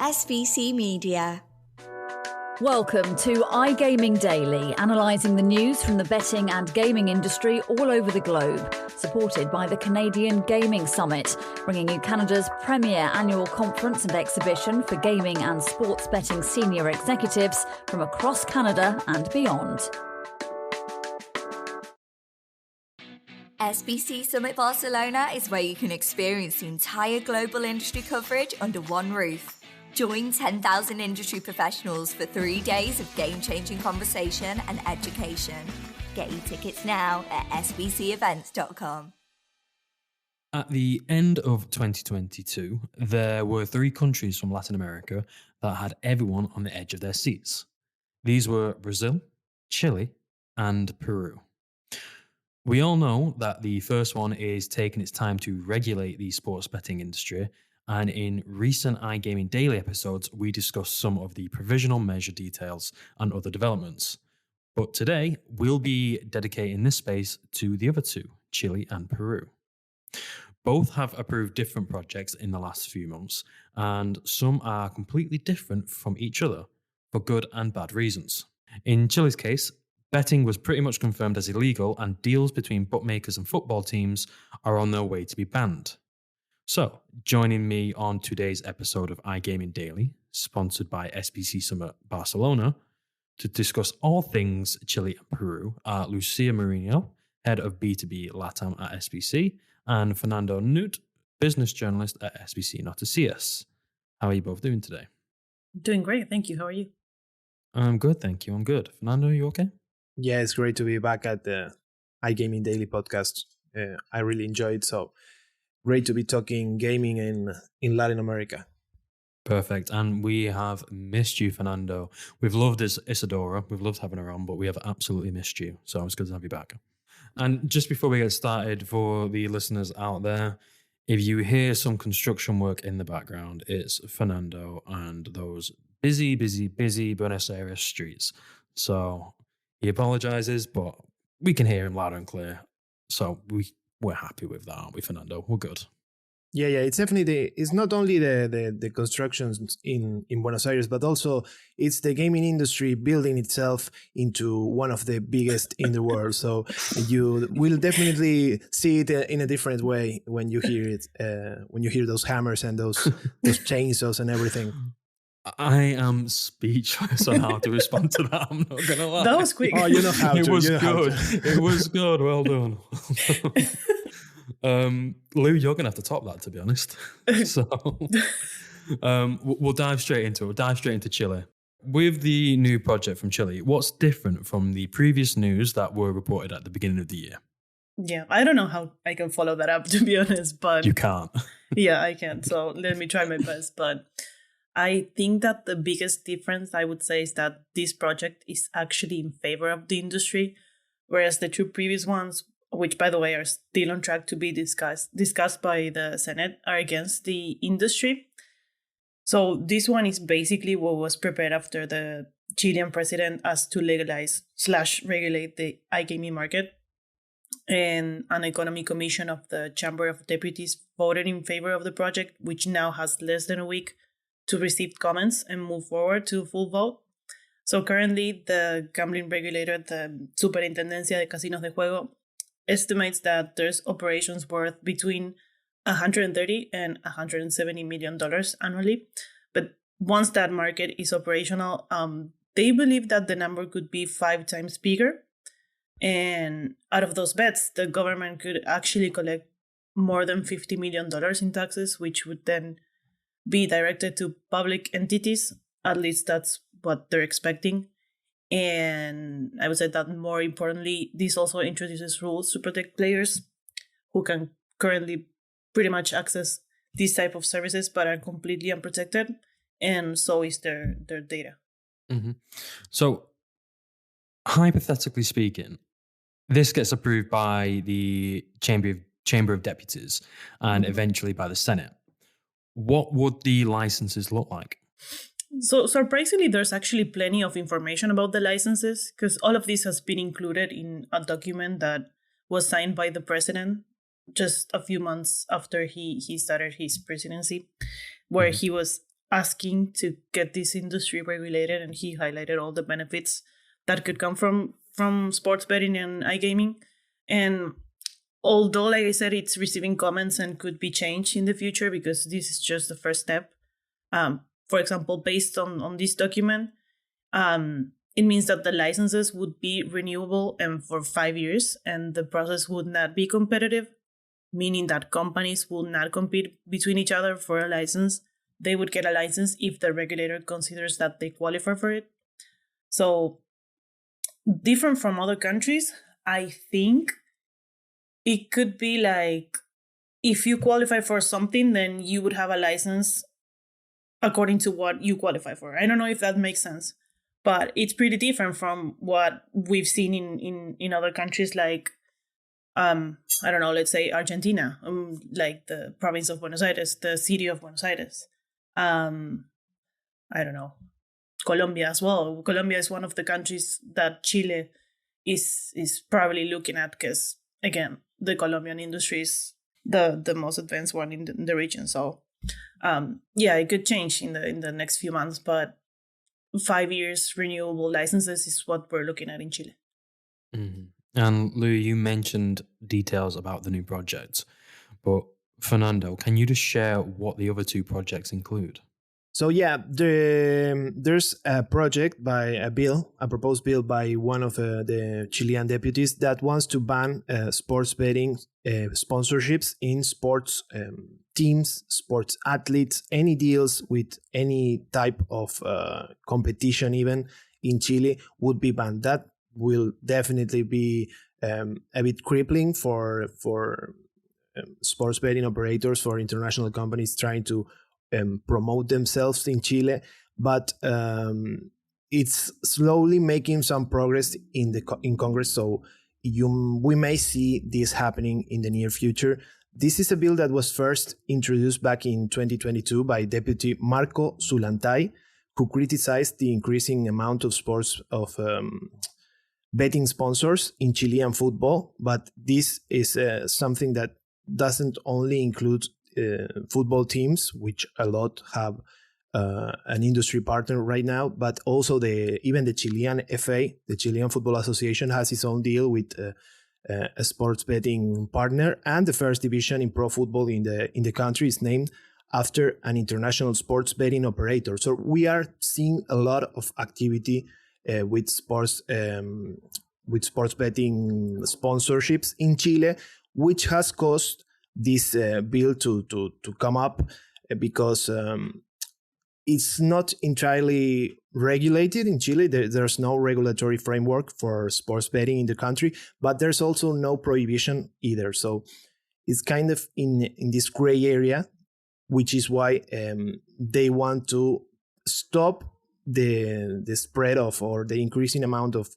SBC Media. Welcome to iGaming Daily, analysing the news from the betting and gaming industry all over the globe, supported by the Canadian Gaming Summit, bringing you Canada's premier annual conference and exhibition for gaming and sports betting senior executives from across Canada and beyond. SBC Summit Barcelona is where you can experience the entire global industry coverage under one roof. Join 10,000 industry professionals for 3 days of game-changing conversation and education. Get your tickets now at sbcevents.com. At the end of 2022, there were 3 countries from Latin America that had everyone on the edge of their seats. These were Brazil, Chile, and Peru. We all know that the first one is taking its time to regulate the sports betting industry, and in recent iGaming Daily episodes, we discussed some of the provisional measure details and other developments. But today, we'll be dedicating this space to the other 2, Chile and Peru. Both have approved different projects in the last few months, and some are completely different from each other, for good and bad reasons. In Chile's case, betting was pretty much confirmed as illegal, and deals between bookmakers and football teams are on their way to be banned. So, joining me on today's episode of iGaming Daily, sponsored by SBC Summit Barcelona, to discuss all things Chile and Peru are Lucia Marino, head of B2B LATAM at SBC, and Fernando Nut, business journalist at SBC Noticias. How are you both doing today? Doing great, thank you. How are you? I'm good, thank you. I'm good. Fernando, you okay? Yeah, it's great to be back at the iGaming Daily podcast. I really enjoyed it. So great to be talking gaming in Latin America. Perfect. And we have missed you, Fernando. We've loved Isadora. We've loved having her on, but we have absolutely missed you. So it's good to have you back. And just before we get started, for the listeners out there, if you hear some construction work in the background, it's Fernando and those busy Buenos Aires streets. So he apologizes, but we can hear him loud and clear. So we're happy with that, aren't we, Fernando? We're good. Yeah, it's definitely it's not only the constructions in Buenos Aires, but also it's the gaming industry building itself into one of the biggest in the world. So you will definitely see it in a different way when you hear it, when you hear those hammers and those chainsaws and everything. I am speechless on how to respond to that. I'm not gonna lie. That was quick. Oh, you know how to. It was you know good. It was good. Well done. Lou, you're gonna have to top that, to be honest. So we'll dive straight into it. We'll dive straight into Chile. With the new project from Chile, what's different from the previous news that were reported at the beginning of the year? Yeah, I don't know how I can follow that up, to be honest, but You can't. yeah, I can. So let me try my best. But I think that the biggest difference, I would say, is that this project is actually in favor of the industry, whereas the 2 previous ones, which, by the way, are still on track to be discussed by the Senate, are against the industry. So this one is basically what was prepared after the Chilean president asked to legalize/regulate the iGaming market. And an economy commission of the Chamber of Deputies voted in favor of the project, which now has less than a week to receive comments and move forward to full vote. So currently, the gambling regulator, the Superintendencia de Casinos de Juego, estimates that there's operations worth between $130 and $170 million annually. But once that market is operational, they believe that the number could be 5 times bigger. And out of those bets, the government could actually collect more than $50 million in taxes, which would then be directed to public entities. At least that's what they're expecting. And I would say that more importantly, this also introduces rules to protect players who can currently pretty much access these type of services but are completely unprotected. And so is their data. Mm-hmm. So, hypothetically speaking, this gets approved by the Chamber of Deputies and eventually by the Senate. What would the licenses look like? So surprisingly, there's actually plenty of information about the licenses because all of this has been included in a document that was signed by the president just a few months after he started his presidency, where he was asking to get this industry regulated, and he highlighted all the benefits that could come from sports betting and iGaming. And although, like I said, it's receiving comments and could be changed in the future because this is just the first step. For example, based on this document, it means that the licenses would be renewable and for 5 years, and the process would not be competitive, meaning that companies would not compete between each other for a license. They would get a license if the regulator considers that they qualify for it. So, different from other countries, I think it could be like if you qualify for something, then you would have a license according to what you qualify for. I don't know if that makes sense, but it's pretty different from what we've seen in other countries like, I don't know, let's say Argentina, like the province of Buenos Aires, the city of Buenos Aires. I don't know, Colombia as well. Colombia is one of the countries that Chile is probably looking at because, again, the Colombian industry is the most advanced one in the region. So, it could change in the next few months, but 5 years renewable licenses is what we're looking at in Chile. Mm-hmm. And Lou, you mentioned details about the new projects, but Fernando, can you just share what the other two projects include? So there's a project by a proposed bill by one of the Chilean deputies that wants to ban sports betting sponsorships in sports teams, sports athletes, any deals with any type of competition even in Chile would be banned. That will definitely be a bit crippling for sports betting operators, for international companies trying to promote themselves in Chile, but it's slowly making some progress in Congress. So we may see this happening in the near future. This is a bill that was first introduced back in 2022 by Deputy Marco Zulantay, who criticized the increasing amount of betting sponsors in Chilean football. But this is something that doesn't only include football teams, which a lot have an industry partner right now, but also even the Chilean FA, the Chilean Football Association, has its own deal with a sports betting partner, and the first division in pro football in the country is named after an international sports betting operator. So we are seeing a lot of activity with sports betting sponsorships in Chile, which has caused this bill to come up because it's not entirely regulated in Chile. There's no regulatory framework for sports betting in the country, but there's also no prohibition either. So it's kind of in this gray area, which is why they want to stop the spread of, or the increasing amount of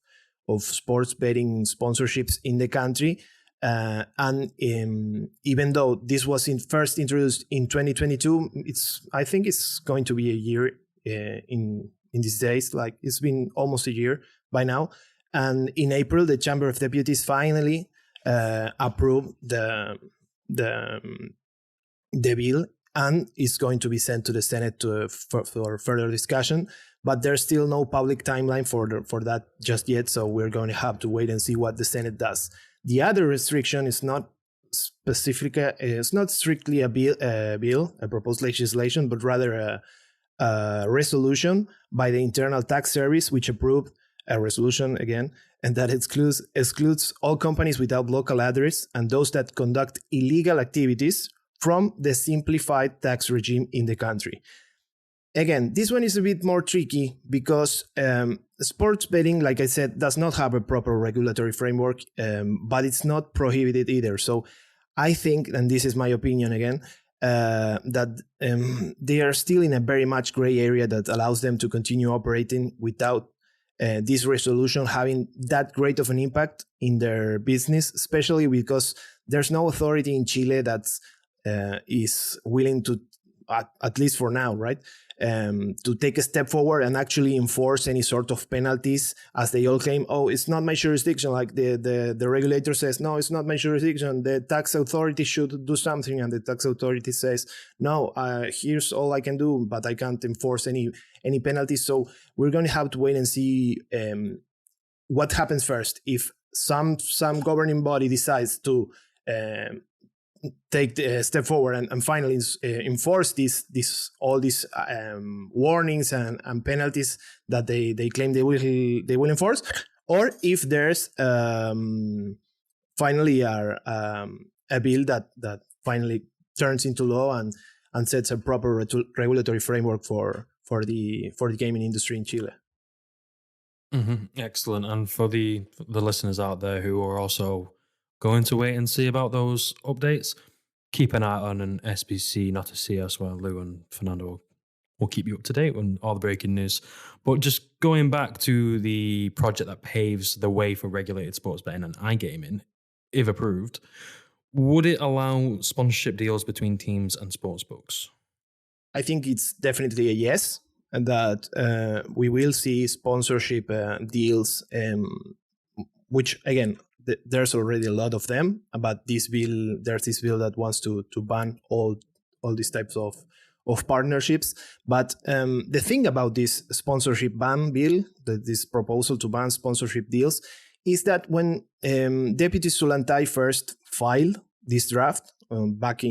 sports betting sponsorships in the country. And even though this was first introduced in 2022, I think it's going to be a year in these days. Like, it's been almost a year by now. And in April, the Chamber of Deputies finally approved the bill, and it's going to be sent to the Senate for further discussion. But there's still no public timeline for that just yet, so we're going to have to wait and see what the Senate does. The other restriction is not specific. It's not strictly a proposed legislation, but rather a resolution by the Internal Tax Service, which approved a resolution again, and that excludes all companies without local address and those that conduct illegal activities from the simplified tax regime in the country. Again, this one is a bit more tricky because sports betting, like I said, does not have a proper regulatory framework, but it's not prohibited either. So I think, and this is my opinion again, that they are still in a very much gray area that allows them to continue operating without this resolution having that great of an impact in their business, especially because there's no authority in Chile that is willing to at least for now, right? To take a step forward and actually enforce any sort of penalties, as they all claim, oh, it's not my jurisdiction. Like the regulator says, no, it's not my jurisdiction. The tax authority should do something. And the tax authority says, no, here's all I can do, but I can't enforce any penalties. So we're going to have to wait and see what happens first. If some governing body decides to take a step forward and finally enforce all these warnings and penalties that they claim they will enforce, or if there's finally a bill that finally turns into law and sets a proper regulatory framework for the gaming industry in Chile. Mm-hmm. Excellent. And for the listeners out there who are also going to wait and see about those updates, keep an eye on an SBC not to see us. Well, Lou and Fernando will keep you up to date on all the breaking news. But just going back to the project that paves the way for regulated sports betting and iGaming, if approved, would it allow sponsorship deals between teams and sportsbooks? I think it's definitely a yes, and that we will see sponsorship deals, which again, there's already a lot of them. But there's this bill that wants to ban all these types of partnerships. But the thing about this sponsorship ban bill, this proposal to ban sponsorship deals, is that when Deputy Sulantay first filed this draft back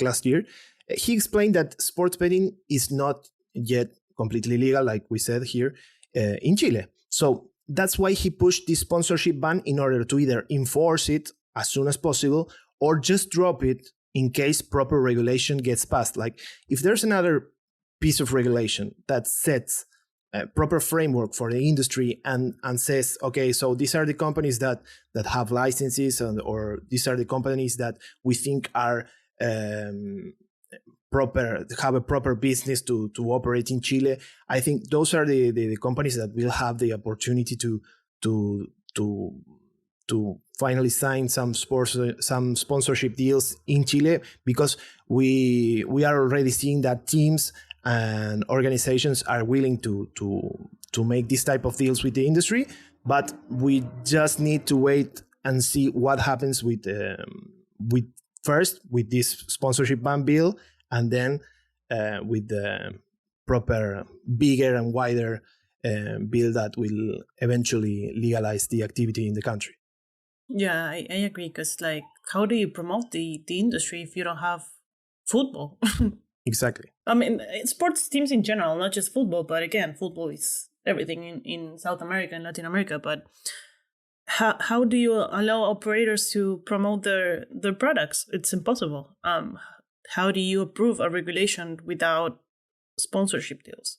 last year, he explained that sports betting is not yet completely legal, like we said here, in Chile. So that's why he pushed this sponsorship ban, in order to either enforce it as soon as possible or just drop it in case proper regulation gets passed. Like, if there's another piece of regulation that sets a proper framework for the industry and says, okay, so these are the companies that have licenses, or these are the companies that we think are have a proper business to operate in Chile, I think those are the companies that will have the opportunity to finally sign some sponsorship deals in Chile, because we are already seeing that teams and organizations are willing to make this type of deals with the industry. But we just need to wait and see what happens with this sponsorship ban bill, and then with the proper, bigger and wider bill that will eventually legalize the activity in the country. Yeah, I agree, because like, how do you promote the industry if you don't have football? Exactly. I mean, sports teams in general, not just football, but again, football is everything in South America and Latin America. But how do you allow operators to promote their products? It's impossible. How do you approve a regulation without sponsorship deals?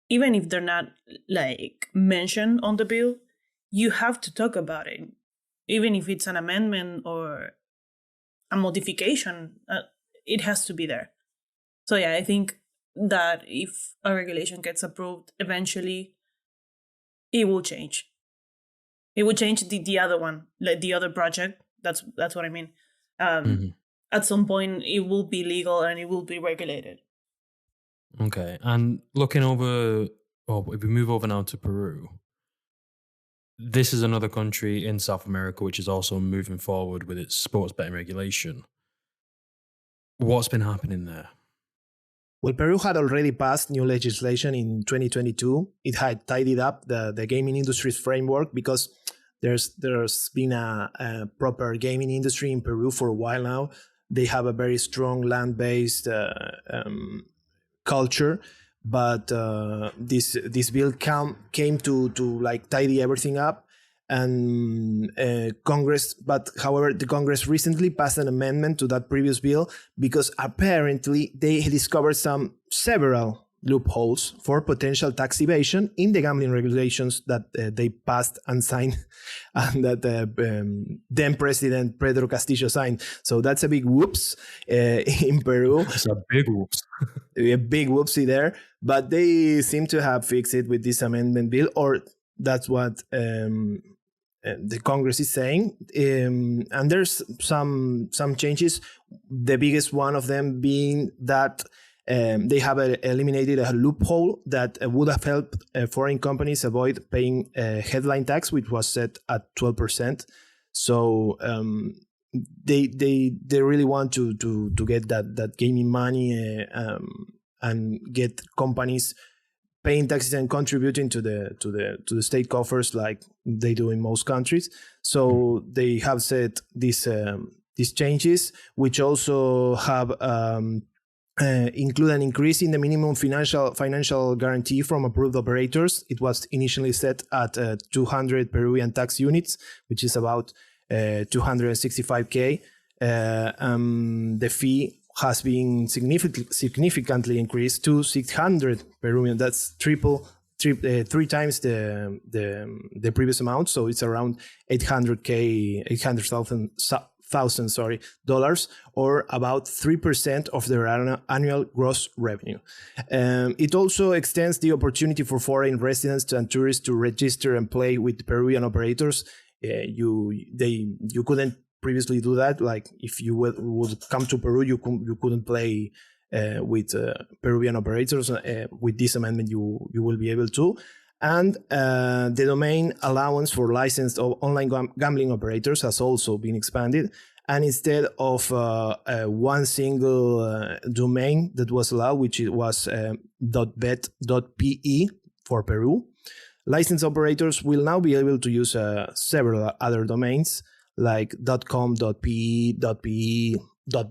Even if they're not like mentioned on the bill, you have to talk about it. Even if it's an amendment or a modification, it has to be there. So yeah, I think that if a regulation gets approved, eventually it will change. It will change the other one, like the other project. That's what I mean. At some point, it will be legal and it will be regulated. Okay. And looking over, if we move over now to Peru, this is another country in South America which is also moving forward with its sports betting regulation. What's been happening there? Well, Peru had already passed new legislation in 2022. It had tidied up the gaming industry's framework, because there's been a proper gaming industry in Peru for a while now. They have a very strong land-based culture, but this bill came to like tidy everything up, and Congress. But however, the Congress recently passed an amendment to that previous bill, because apparently they discovered several loopholes for potential tax evasion in the gambling regulations that they passed and signed, and that then President Pedro Castillo signed. So that's a big whoops in Peru. It's a big whoops. A big whoopsie there. But they seem to have fixed it with this amendment bill, or that's what the Congress is saying, and there's some changes. The biggest one of them being that they have eliminated a loophole that would have helped foreign companies avoid paying headline tax, which was set at 12%. So they really want to get that gaming money and get companies paying taxes and contributing to the state coffers like they do in most countries. So they have set these changes, which also have include an increase in the minimum financial guarantee from approved operators. It was initially set at 200 Peruvian tax units, which is about 265K. The fee has been significantly increased to 600 Peruvian. That's three times the previous amount. So it's around $800,000 or about 3% of their annual gross revenue. It also extends the opportunity for foreign residents and tourists to register and play with Peruvian operators. You couldn't previously do that. Like if you would come to Peru, you couldn't play with Peruvian operators. With this amendment, you will be able to. And the domain allowance for licensed online gambling operators has also been expanded. And instead of one single domain that was allowed, which it was .bet.pe for Peru, licensed operators will now be able to use several other domains like .com, .pe, .pe,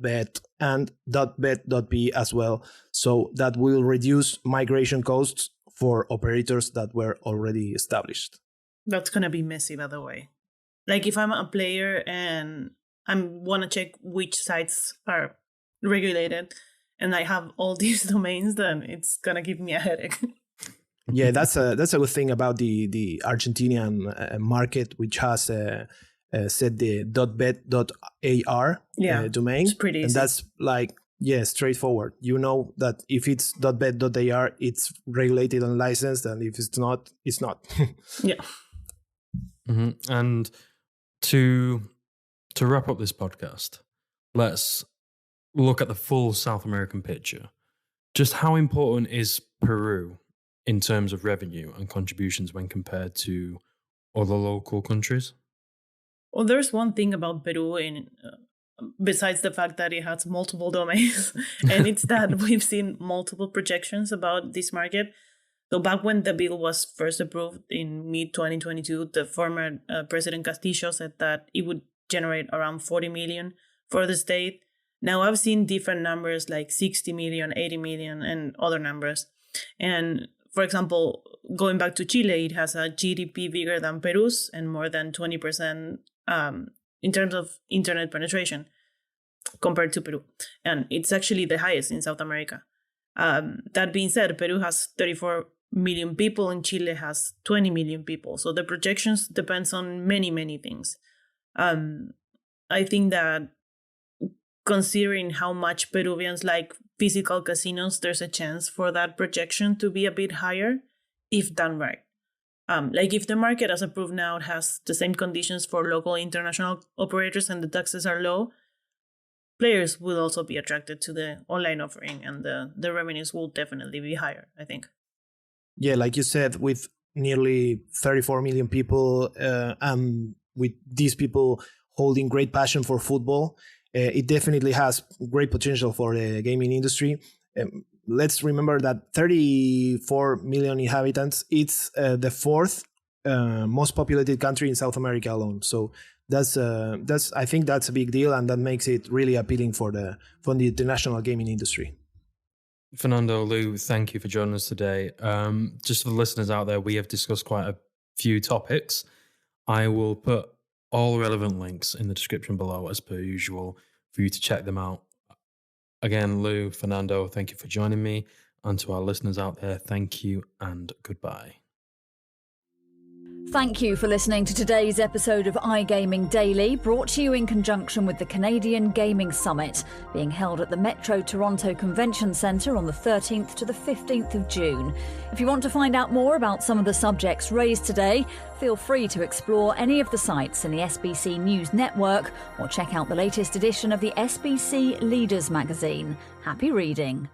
.bet, and .bet.pe as well. So that will reduce migration costs for operators that were already established. That's going to be messy, by the way. Like if I'm a player and I want to check which sites are regulated and I have all these domains, then it's going to give me a headache. Yeah, that's a good thing about the Argentinian market, which has set the .bet.ar domain. It's pretty easy. And that's like, straightforward. You know that if it's .bet.ar, it's regulated and licensed, and if it's not, it's not. Yeah. Mm-hmm. And to wrap up this podcast, let's look at the full South American picture. Just how important is Peru in terms of revenue and contributions when compared to other local countries? Well, there's one thing about Peru besides the fact that it has multiple domains, and it's that we've seen multiple projections about this market. So back when the bill was first approved in mid-2022, the former President Castillo said that it would generate around 40 million for the state. Now I've seen different numbers like 60 million, 80 million, and other numbers. And for example, going back to Chile, it has a GDP bigger than Peru's and more than 20% in terms of internet penetration compared to Peru. And it's actually the highest in South America. That being said, Peru has 34 million people and Chile has 20 million people. So the projections depends on many, many things. I think that considering how much Peruvians like physical casinos, there's a chance for that projection to be a bit higher if done right. Like if the market as approved now has the same conditions for local international operators and the taxes are low, players will also be attracted to the online offering and the revenues will definitely be higher, I think. Yeah, like you said, with nearly 34 million people and with these people holding great passion for football, it definitely has great potential for the gaming industry. Let's remember that 34 million inhabitants, it's the fourth most populated country in South America alone. So that's I think that's a big deal, and that makes it really appealing for the international gaming industry. Fernando, Lou, thank you for joining us today. Just for the listeners out there, we have discussed quite a few topics. I will put all relevant links in the description below as per usual for you to check them out. Again, Lou, Fernando, thank you for joining me. And to our listeners out there, thank you and goodbye. Thank you for listening to today's episode of iGaming Daily, brought to you in conjunction with the Canadian Gaming Summit, being held at the Metro Toronto Convention Centre on the 13th to the 15th of June. If you want to find out more about some of the subjects raised today, feel free to explore any of the sites in the SBC News Network or check out the latest edition of the SBC Leaders magazine. Happy reading.